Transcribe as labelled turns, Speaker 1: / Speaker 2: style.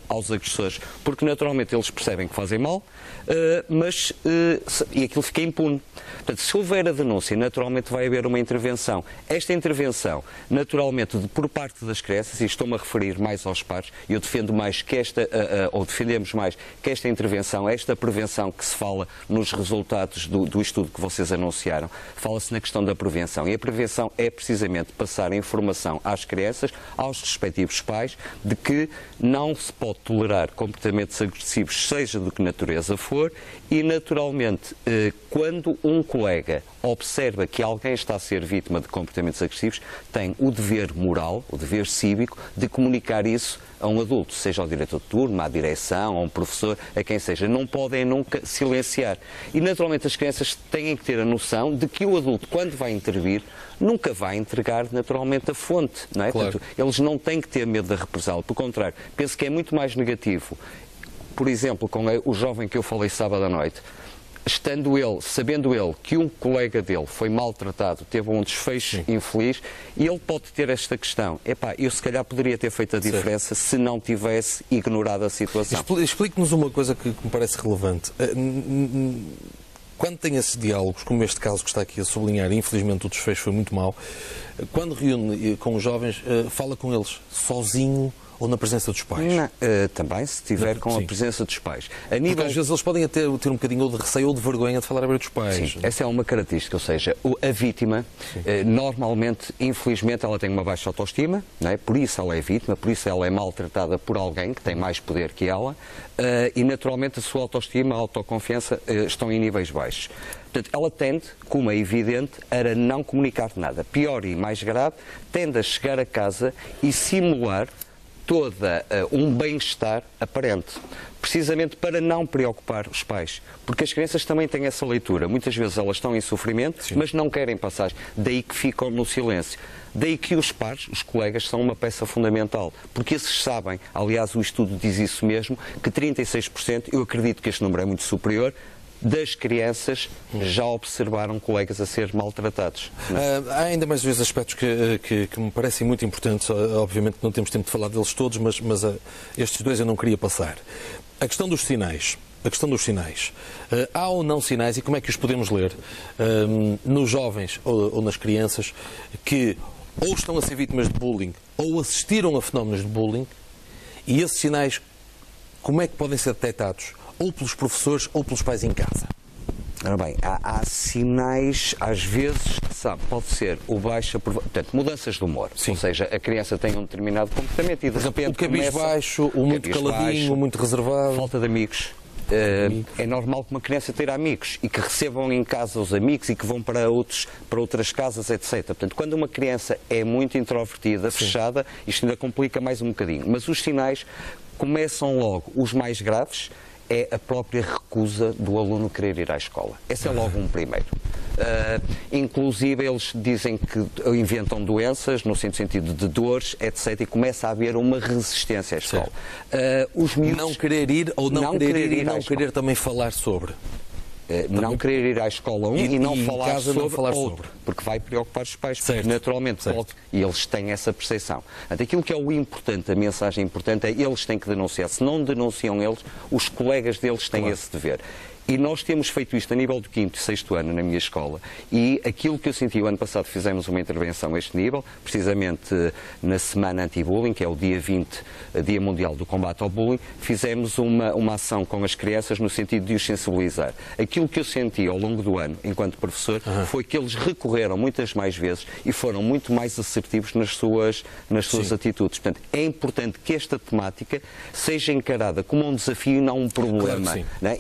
Speaker 1: aos agressores, porque naturalmente eles percebem que fazem mal, e aquilo fica impune. Portanto, se houver a denúncia, naturalmente vai haver uma intervenção. Esta intervenção, naturalmente, por parte das crianças, e estou-me a referir mais aos pares, eu defendo mais que ou defendemos mais que esta intervenção, esta prevenção que se fala nos resultados do estudo que vocês anunciaram, fala-se na questão da prevenção. E a prevenção é precisamente passar a informação às crianças, aos respectivos pais, de que não se pode tolerar comportamentos agressivos, seja de que natureza for, e naturalmente, quando um colega observa que alguém está a ser vítima de comportamentos agressivos, tem o dever moral, o dever cívico, de comunicar isso a um adulto, seja ao diretor de turma, à direção, a um professor, a quem seja. Não podem nunca silenciar. E naturalmente as crianças têm que ter a noção de que o adulto, quando vai intervir, nunca vai entregar naturalmente a fonte, não é?
Speaker 2: Claro.
Speaker 1: Portanto, eles não têm que ter medo da represália. Pelo contrário, penso que é muito mais negativo. Por exemplo, com o jovem que eu falei sábado à noite, sabendo ele que um colega dele foi maltratado, teve um desfecho infeliz, e ele pode ter esta questão: epá, eu se calhar poderia ter feito a diferença se não tivesse ignorado a situação.
Speaker 2: Explique-nos uma coisa que me parece relevante. Quando tem esses diálogos, como este caso que está aqui a sublinhar, e infelizmente o desfecho foi muito mau, quando reúne com os jovens, fala com eles sozinho ou na presença dos pais?
Speaker 1: Não, também, se estiver com a presença dos pais.
Speaker 2: Porque às vezes eles podem ter um bocadinho ou de receio ou de vergonha de falar a beira dos pais.
Speaker 1: Sim, essa é uma característica, ou seja, a vítima, normalmente, infelizmente, ela tem uma baixa autoestima, não é? Por isso ela é vítima, por isso ela é maltratada por alguém que tem mais poder que ela, e naturalmente a sua autoestima, a autoconfiança estão em níveis baixos. Portanto, ela tende, como é evidente, a não comunicar nada. Pior e mais grave, tende a chegar a casa e simular toda um bem-estar aparente, precisamente para não preocupar os pais, porque as crianças também têm essa leitura. Muitas vezes elas estão em sofrimento, mas não querem passar, daí que ficam no silêncio. Daí que os pares, os colegas, são uma peça fundamental, porque esses sabem, aliás o estudo diz isso mesmo, que 36%, eu acredito que este número é muito superior, das crianças já observaram colegas a ser maltratados.
Speaker 2: Há ainda mais dois aspectos que me parecem muito importantes. Obviamente não temos tempo de falar deles todos, mas estes dois eu não queria passar. A questão dos sinais. Há ou não sinais, e como é que os podemos ler, nos jovens ou nas crianças, que ou estão a ser vítimas de bullying ou assistiram a fenómenos de bullying, e esses sinais, como é que podem ser detectados? Ou pelos professores ou pelos pais em casa?
Speaker 1: Ora bem, há sinais, às vezes, pode ser portanto, mudanças de humor. Ou seja, a criança tem um determinado comportamento e de repente
Speaker 2: o cabisbaixo, o muito caladinho, o muito reservado.
Speaker 1: Falta de amigos. É normal que uma criança tenha amigos e que recebam em casa os amigos e que vão para outras casas, etc. Portanto, quando uma criança é muito introvertida, fechada, isto ainda complica mais um bocadinho. Mas os sinais começam logo, os mais graves, é a própria recusa do aluno querer ir à escola. Esse é logo um primeiro. Inclusive, eles dizem que inventam doenças, no sentido de dores, etc. E começa a haver uma resistência à escola. Os miúdos,
Speaker 2: não querer ir ou não querer também falar sobre.
Speaker 1: Não querer ir à escola e não falar
Speaker 2: sobre,
Speaker 1: porque vai preocupar os pais, naturalmente, e eles têm essa percepção. Aquilo que é o importante, a mensagem importante é: eles têm que denunciar. Se não denunciam eles, os colegas deles têm esse dever. E nós temos feito isto a nível do 5º e 6º ano na minha escola, e aquilo que eu senti o ano passado, fizemos uma intervenção a este nível, precisamente na Semana Anti-Bullying, que é o dia 20, Dia Mundial do Combate ao Bullying, fizemos uma ação com as crianças no sentido de os sensibilizar. Aquilo que eu senti ao longo do ano, enquanto professor, foi que eles recorreram muitas mais vezes e foram muito mais assertivos nas suas atitudes. Portanto, é importante que esta temática seja encarada como um desafio e não um problema.
Speaker 2: Claro que sim.
Speaker 1: Né?